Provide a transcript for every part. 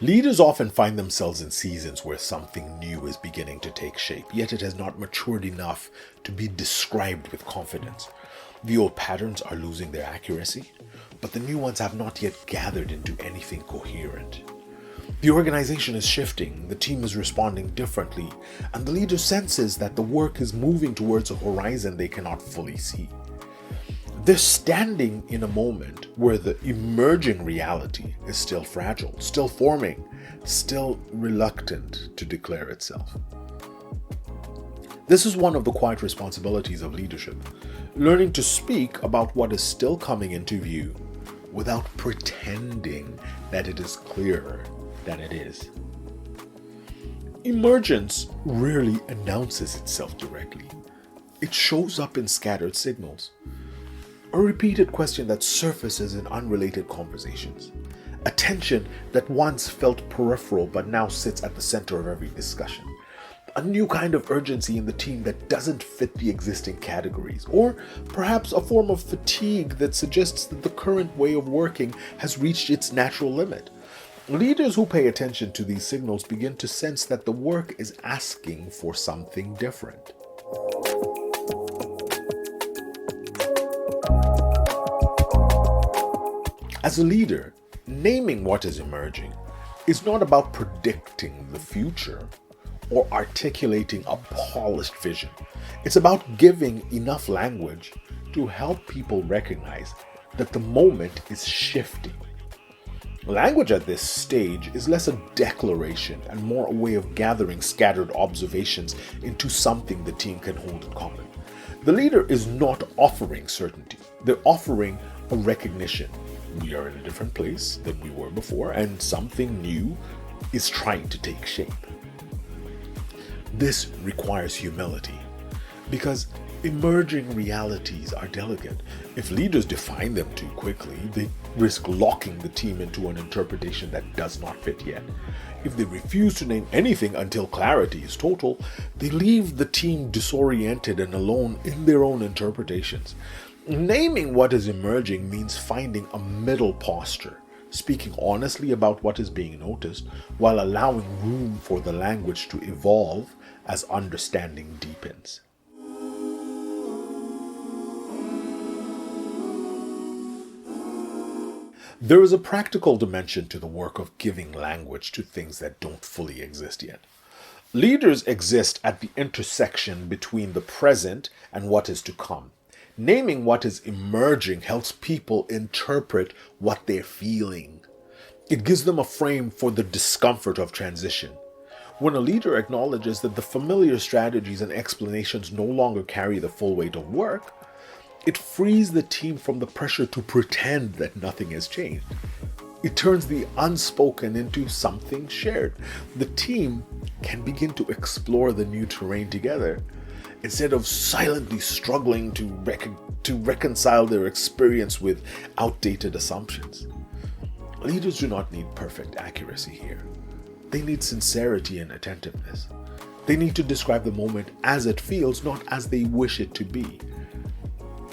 Leaders often find themselves in seasons where something new is beginning to take shape, yet it has not matured enough to be described with confidence. The old patterns are losing their accuracy, but the new ones have not yet gathered into anything coherent. The organization is shifting, the team is responding differently, and the leader senses that the work is moving towards a horizon they cannot fully see. They're standing in a moment where the emerging reality is still fragile, still forming, still reluctant to declare itself. This is one of the quiet responsibilities of leadership, learning to speak about what is still coming into view without pretending that it is clearer than it is. Emergence rarely announces itself directly. It shows up in scattered signals. A repeated question that surfaces in unrelated conversations. A tension that once felt peripheral but now sits at the center of every discussion. A new kind of urgency in the team that doesn't fit the existing categories. Or perhaps a form of fatigue that suggests that the current way of working has reached its natural limit. Leaders who pay attention to these signals begin to sense that the work is asking for something different. As a leader, naming what is emerging is not about predicting the future or articulating a polished vision. It's about giving enough language to help people recognize that the moment is shifting. Language at this stage is less a declaration and more a way of gathering scattered observations into something the team can hold in common. The leader is not offering certainty, they're offering a recognition. We are in a different place than we were before, and something new is trying to take shape. This requires humility, because emerging realities are delicate. If leaders define them too quickly, they risk locking the team into an interpretation that does not fit yet. If they refuse to name anything until clarity is total, they leave the team disoriented and alone in their own interpretations. Naming what is emerging means finding a middle posture, speaking honestly about what is being noticed, while allowing room for the language to evolve as understanding deepens. There is a practical dimension to the work of giving language to things that don't fully exist yet. Leaders exist at the intersection between the present and what is to come. Naming what is emerging helps people interpret what they're feeling. It gives them a frame for the discomfort of transition. When a leader acknowledges that the familiar strategies and explanations no longer carry the full weight of work, it frees the team from the pressure to pretend that nothing has changed. It turns the unspoken into something shared. The team can begin to explore the new terrain together, instead of silently struggling to reconcile their experience with outdated assumptions. Leaders do not need perfect accuracy here. They need sincerity and attentiveness. They need to describe the moment as it feels, not as they wish it to be.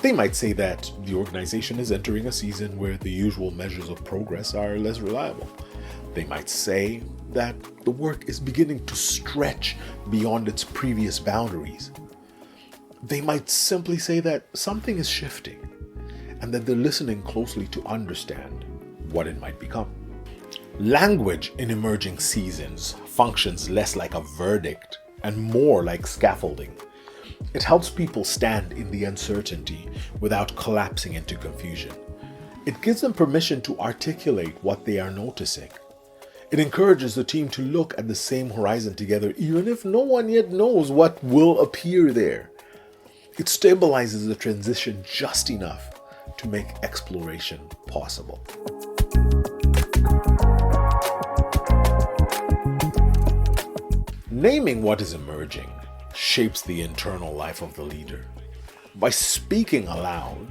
They might say that the organization is entering a season where the usual measures of progress are less reliable. They might say that the work is beginning to stretch beyond its previous boundaries. They might simply say that something is shifting and that they're listening closely to understand what it might become. Language in emerging seasons functions less like a verdict and more like scaffolding. It helps people stand in the uncertainty without collapsing into confusion. It gives them permission to articulate what they are noticing. It encourages the team to look at the same horizon together, even if no one yet knows what will appear there. It stabilizes the transition just enough to make exploration possible. Naming what is emerging shapes the internal life of the leader. By speaking aloud,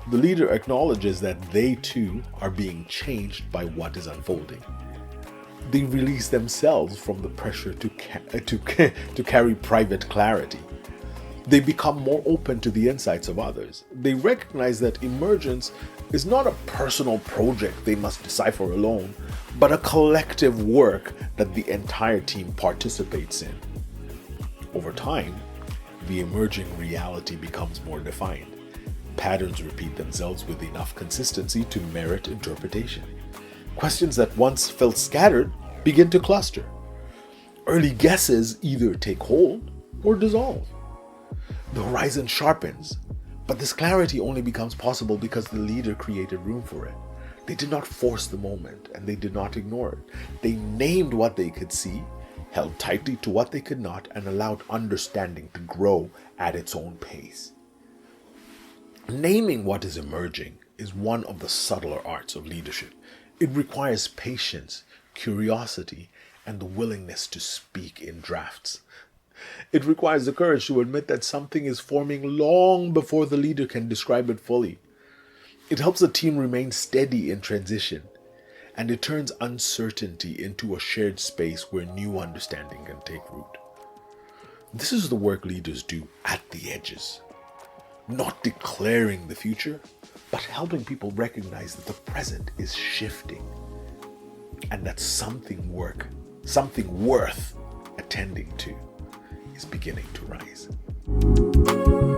the leader acknowledges that they too are being changed by what is unfolding. They release themselves from the pressure to carry private clarity. They become more open to the insights of others. They recognize that emergence is not a personal project they must decipher alone, but a collective work that the entire team participates in. Over time, the emerging reality becomes more defined. Patterns repeat themselves with enough consistency to merit interpretation. Questions that once felt scattered begin to cluster. Early guesses either take hold or dissolve. The horizon sharpens, but this clarity only becomes possible because the leader created room for it. They did not force the moment, and they did not ignore it. They named what they could see, held tightly to what they could not, and allowed understanding to grow at its own pace. Naming what is emerging is one of the subtler arts of leadership. It requires patience, curiosity, and the willingness to speak in drafts. It requires the courage to admit that something is forming long before the leader can describe it fully. It helps the team remain steady in transition, and it turns uncertainty into a shared space where new understanding can take root. This is the work leaders do at the edges, not declaring the future, but helping people recognize that the present is shifting and that something worth attending to is beginning to rise.